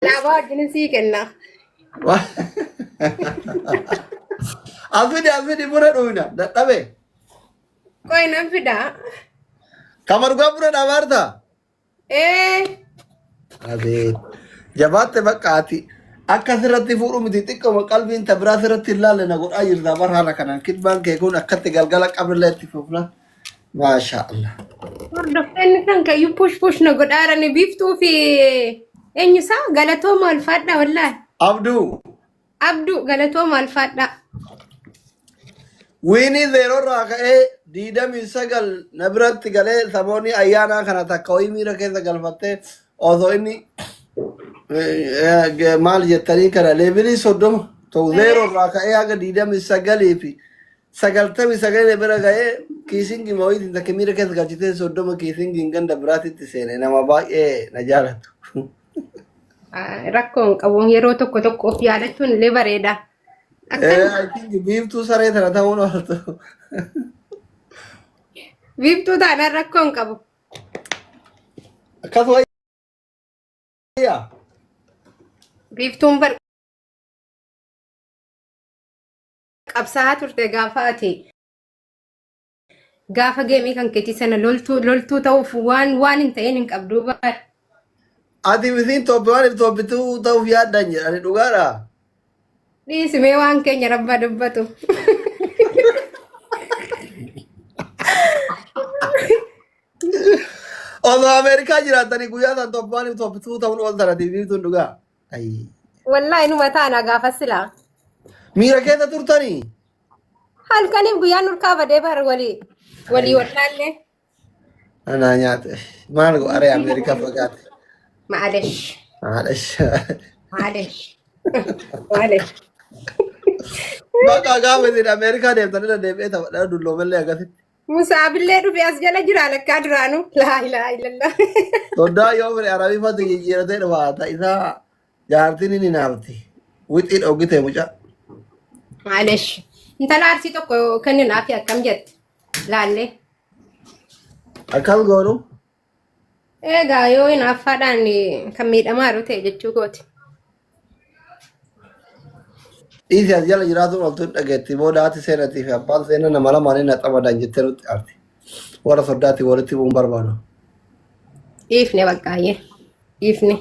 Alaabaa wajjin sii kenna. Afidi buna dhuyna dadhabe. Qoy nan fidaa. Kamar gua buna dhabarta. Abeet. Jabaatte bakka ati akka sirratti fuudhu miti xiqqooma qalbiin ta biraa sirratti hin laalle na godhaa jirta bar haala kanaan kitbaan kee kun akkatti galgala qabrillee itti fufna. Maasha Allah. Hordoftoonni kan kayyuu push na godhaarani biiftuu fi eenyusaa galatooma ulfaadha wallaahi. Abduu galatooma ulfaadha. Wiinii zeerorraa ka'ee diidamii sagal na biratti galee samoonni ayyaanaa kana takka wayii miira keessa galfattee osoo inni maal jettanii kana leebilii soddoma ta'u zeerorraa ka'ee haga diidamii sagalii fi sagaltamii sagalee bira ga'ee kiisingi mawayitiin takka miira keessa galchitee soddoma kiisingiin ganda biraatitti seene nama baay'ee na jaalatu. Rakkoon qabuun yeroo tokko of yaadachuun illee bareeda. Biiftuu saree tana ta'uun ooltu. Biiftuu taanaan rakkoon qabu. Akkas wayyaa. Biiftuun qabsaa'aa turte gaafa ati gaafa geemii kan keetii sana loltuu ta'uuf waan hin ta'in hin qabdu bara. Ati misiin toobbituu ta'uuf yaaddan jedhani dhugaadha. Dhiisimee waan keenya rabbaa dubbatu. Osoo Ameerikaa jiraatanii guyyaa isaan toobbituu ta'uun ooltanii biiftuun dhugaa. Wallaahi numa taana gaafa silaa. Miira keessa turtanii? Halkaniif guyyaan nurkaa badee bara walii wallaallee. Anaa nyaate. Maal aree Ameerikaa fagaate? Maalesh. Bakka gaafa isin Ameerikaa deemtanii deebi'ee taphatanii dulloomallee akkasitti. Musaabillee dhufee as jala jira lakkaa duraanuu. Laa ilaaha illallah. Toddaa yoo fedhe arabii fatti jijjiiratee dhufaata isaa jaartiin inni naafti. Wixii dhoggitee mucaa. Maalesh. Intala arsii tokko kenninaaf akkam jette laallee. Akkas goonu? Egaa yoo hinaaffaadhaan kan miidhamaa jiru ta'e jechuu kooti. Dhiisii as jala jiraatuun oltuun dhageetti booda haati seenatii fi abbaan seenaa nama lamaan inni xamadan jettee nutti arti. Warra soddaatti walitti bu'uun barbaadu. Dhiifne baqqaayyee. Dhiifne.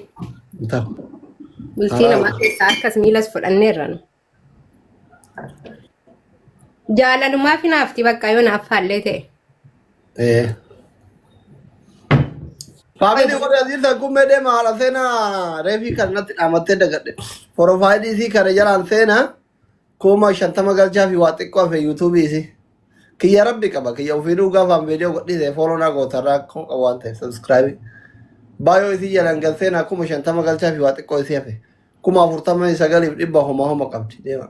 Bultii namaa keessaa akkas miilas fudhanneerra nu. Jaalalumaa fi naafti bakka yoo naaf haallee ta'e. Faamini warri asii takkummee deema haala seenaa reefii kan natti dhaamattee dagadhe. Porofaayilii isii kana jalaan seenaa 50 galchaa fi waa xiqqoo hafe yuutuubii kiyya rabbi qaba kiyya ofiinuu gaafaan viidiyoo godhise fooloo naa gootarraa kan qabu waan ta'e sabskraayibii. Baay'oo isii jalaan gal seenaa 50 galchaa fi waa xiqqoo isii hafe 49 homa qabdi deema.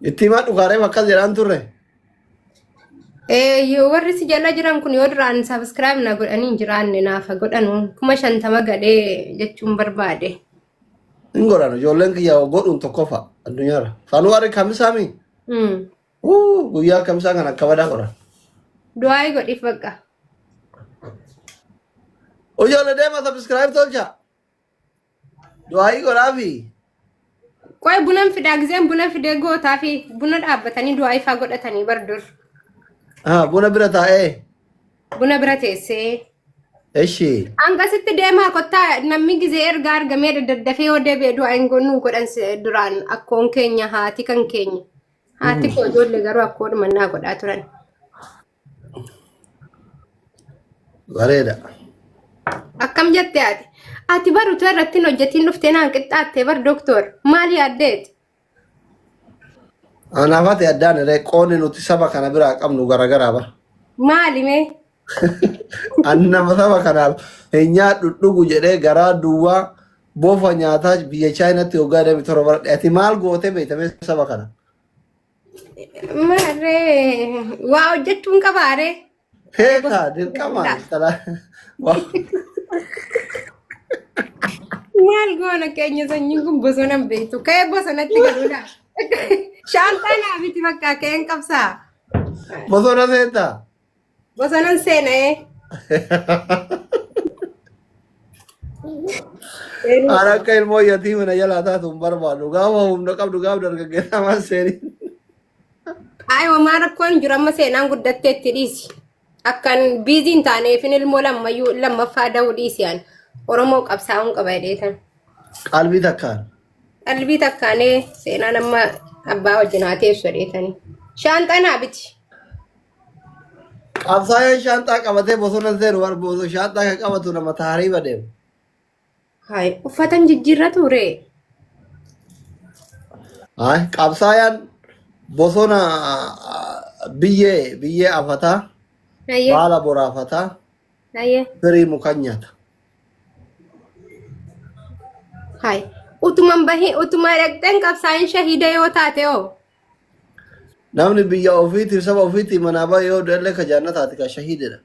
Itti himaa dhugaareef akkas jedhaan turre. Warri si jala jiran kun yoo duraan subscribe na godhanii jiraanne naafa godhanu 50 gadhee jechuun barbaade. Hin godhanu ijoolleen kiyya godhuun tokkofa addunyaarra. Faanuu warri kamisaami? Guyyaa kamisaa kan akka badaa godhan. Du'aayi godhiif bakka. Ijoollee deema subscribe tolcha. Du'aayi godhaafi. Qoy bunan fidaa giseen buna fidee gootaa fi buna dhaabbatanii du'aayi faa godhatanii bardur. Buna bira taa'ee. Buna bira teessee. Eshi. Angasitti deemaa kottaa namni gisee erga argamee daddafee yoo deebi'e du'aayin gonnuu godhan duraan akkoon keenya haati kan keenya. Haati koo ijoollee garuu akkoodhuma naa godhaa turan. Bareeda. Akkam jette ati? Ati baruutu irratti hin hojjetiin dhuftee naan qixxaattee bar doktor maal yaaddeet? Anaafati addaan irree qoonni nuti saba kana biraa qabnu garagaraa bara. Maali mee? Ani nama saba kanaaf hin nyaadhu dhugu jedhee garaa duwwaa bofa nyaataa biyya chaayinaatti hoggaa deemi torba bara ati maal gootee beektamee saba kana? Marree waa hojjechuun qabaaree? Heekaa dirqamaa maal goona keenya sanyiin kun bosonan beektu ka'ee bosonatti galuudha. Shaantaa naafiti bakka ka'een qabsaa. Bosona seentaa? Bosonan seena'ee. Ana akka ilmoo yatiima na jalaa taatu hin barbaadu. Gaafa humna qabdu gaafa dargaggeessaa maal seenii. Ay homaa rakkoon jiru amma seenaan guddattee itti dhiisi. Akkan biiziin taaneefin ilmoo lammaffaa da'uu dhiisiyaan Oromoo qabsaa'uun qaba jedheetan. Qalbii takkaan. Qalbii takkaanee seenaan amma abbaa wajjin haa teessu jedheetani. Shaanxaa biti. Qabsaa'een shaanxaa qabatee bosona seenu barbaadu shaanxaa kan qabatu nama taariiba deemu. Hai uffatan jijjiirra ture. Hai qabsaa'aan bosona biyyee afataa. Baala boraafataa. Firii mukaan nyaata. Hai utuman bahee utuma dhaqxeen qabsaa'een shahiida yoo taate oo. Namni biyya ofiitii saba ofiitii manaa baay'ee yoo dallee ka jaannataati ka shahiidedha.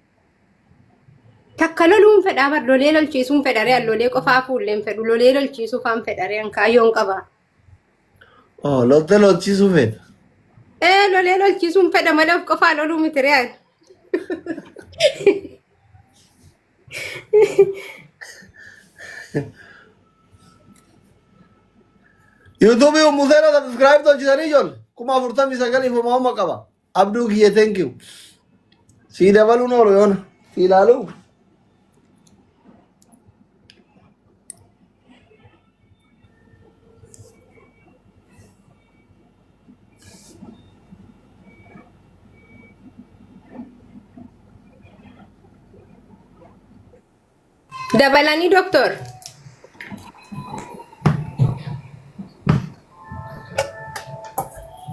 Takka loluun fedhaa bar lolee lolchiisuun fedharee lolee qofaa fuulleen fedhu lolee lolchiisuu faan fedharee kaayyoon qaba. Oh lotte lolchiisuu fedha. Lolee lolchiisuun fedha malee of qofaa loluu miti re'aan. YouTube umuseera subscribe tolchisanii ijoollee. 49 uumama qaba. Abduu kiyya thank you. Si dabaluun oolu yoona. Si ilaaluu. Dabalanii doktor.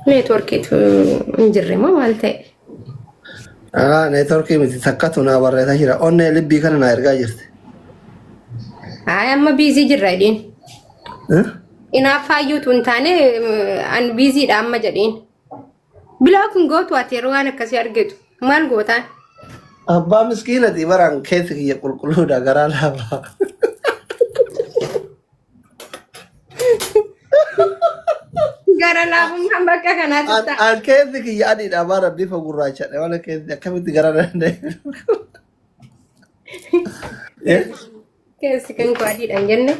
Neetworkiitu hin jirre moo maal ta'e? Neetworkii miti takkatu naa barreessaa jira. Onnee libbii kana naa ergaa jirti. Amma biizii jirra jedhiin. Inaaf faayyuutu hin taane an biiziidha amma jedhiin. Bilaa kun gootu ati yeroo waan akkasii argitu maal gootaan? Abbaa miskiinati baraan keessi kiyya qulqulluudha garaa laafaa. Gara laafummaan bakka kanaatti ta'a. An keessi kiyya adiidha bara bifa gurraachadha wala keessi akkamitti gara danda'e. Keessi kan koo adiidhaan jenne.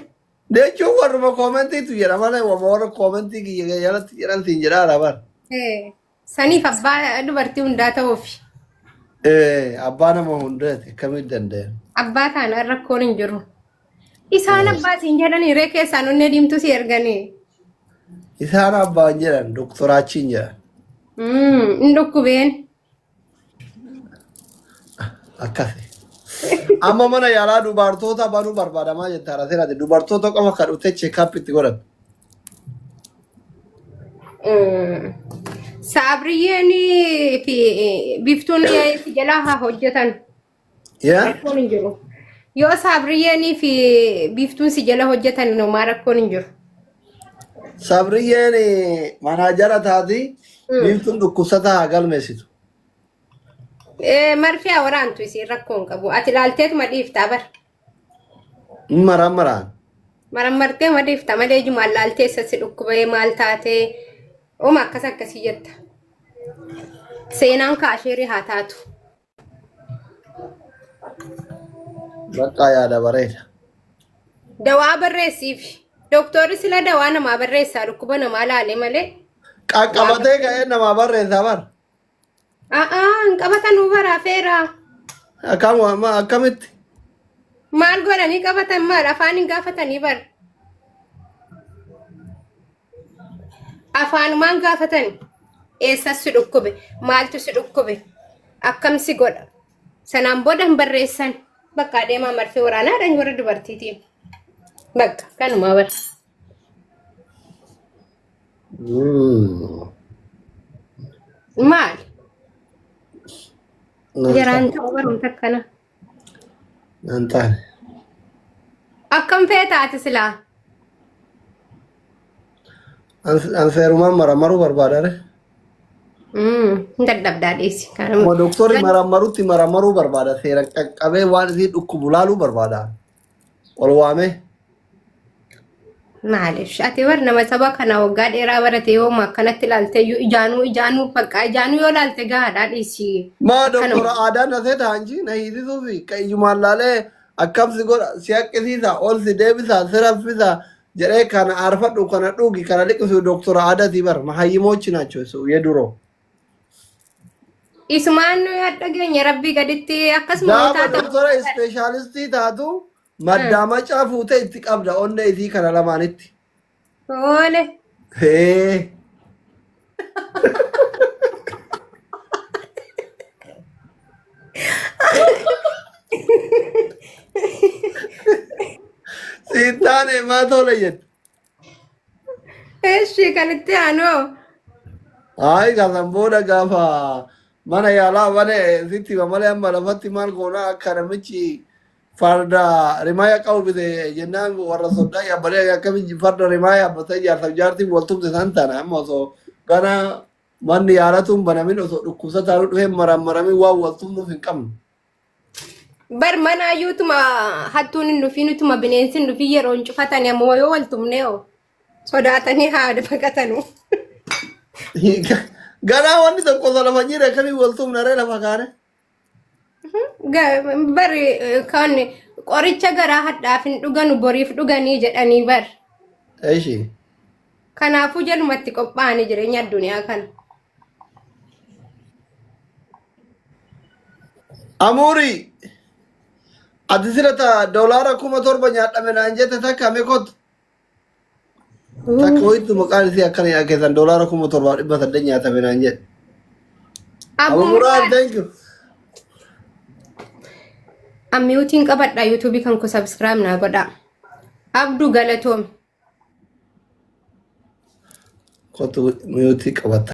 Jechuun warruma koomentiitu jedha malee warra koomentii kiyya jalatti jedhan siin jedhaadha bara. Saniif abbaa dubartii hundaa ta'uufi. Abbaa nama hundaati akkamitti danda'e. Abbaa taanaan rakkoon hin jiru. Isaan abbaa siin jedhanii ree keessaan onnee diimtuu si erganii. Isaan abbaan jedhan doktoraachiin jedhan. Hin dhukkubeen. Akkasi. Amma mana yaalaa dubartoota banuu barbaadamaa jettaara seeraati. Dubartoota qofa kan dhufte cheekaap itti godhatu. Sabriyyeen fi biftuun jalaa haa hojjetan. Rakkoon hin jiru. Yoo sabriyyeen fi biftuun si jala hojjetan maa rakkoon hin jiru. Sabriyyeen manaajara taati biftuun dhukkubsataa haa galmeessitu. Marfee waraantu isiin rakkoon qabu. Ati ilaalteetuma dhiiftaa bara. Maraan. Martee ma dhiifta malee jumaan laaltee si dhukkubee maal taatee oma akkasii jetta. Seenaan kaasheerii haa taatu. Bakka yaada bareeda. Dawaa barreessiif. Doktorri sila dawaa namaa barreessaa dhukkuba namaa laalee malee. Qaqqabatee ka'ee namaa barreessaa bara. Hin qabatanuu baraa feeraa. Akkamitti? Maal godhanii qabatan maal afaan hin gaafatanii bara. Afaanumaan gaafatani. Eessas si dhukkube? Maaltu si dhukkube? Akkam si godha? Sanaan booda hin barreessan. Bakka adeemaa marfee waraanaadhaan warra dubartiitiin. Bakka kanumaa bara. Maal? Jaraan ta'uu barumsa akkana. Nantaan. Akkam feeta ati silaa? An seerumaan maramaruu barbaadare. Dadhabdaa dhiisi. Doktorri maramaruutti maramaruu barbaada. Seeran qaqqabee waan isii dhukkubu laaluu barbaada. Ol waamee. Maaliif ati war nama saba kana waggaa dheeraa barate yoo akkanatti ilaalte ijaanuu bakka ijaanuu yoo ilaalte gahaadhaa dhiisi. Maa doktora aadaa na seeta hanji na hiisisuu fi qayyumaan laalee akkam si godha si haqqisiisa ol si deebisa si raffisa jedhee kana arfadhu kana dhugi kana liqisu doktora aadaatii bar mahayyimoochi naachoo isu yeduroo. Isumaan dhageenye rabbii gaditti akkasuma gaafa doktora ispeeshaalistii taatu maddaa macaa fuutee itti qabda onnee isii kana lamaanitti. Oole. Hee. Siitaane maa tole jettu. Eeshi kanitti aanoo. Ay gaafan booda gaafa mana yaalaa bane sitti malee amma lafatti maal goonaa akka namichi farda rimaaya qabu bite jennaan warra soddaa yaabbalee akkamitti farda rimaaya yaabbatee jaarsa jaartiin waltumte isaan taana amma osoo gana manni yaalatuun banamin osoo dhukkubsataa dhufee maramaramin waan waltumnuuf hin qabnu. Bar mana ayyuutuma hattuun hin dhufiin utuma bineensi hin dhufin yeroo hin cufatan ammoo yoo waltumne oo sodaatanii haada baqatanu. Ganaa wanni tokko lafa jira akkamii waltumna ree lafa kaane. Bar kan qoricha garaa hadhaaf hin dhuganu boriif dhuganii jedhanii bar. Eeshi. Kanaafuu jalumatti qophaa'anii jireenya addunyaa kana. Amurii. Ati sirata doolaara 7,000 nyaadhame naan jette takka mee kottu. Takka ho'itu maqaan isii akkana yaakeessan doolaara 7,800 nyaatame naan jette. Abumuraan thank you. Ammiyuutiin qabadha yuutuubii kan ku subscribe naa godha. Abduu galatoom. Kottu miyuutii qabatta.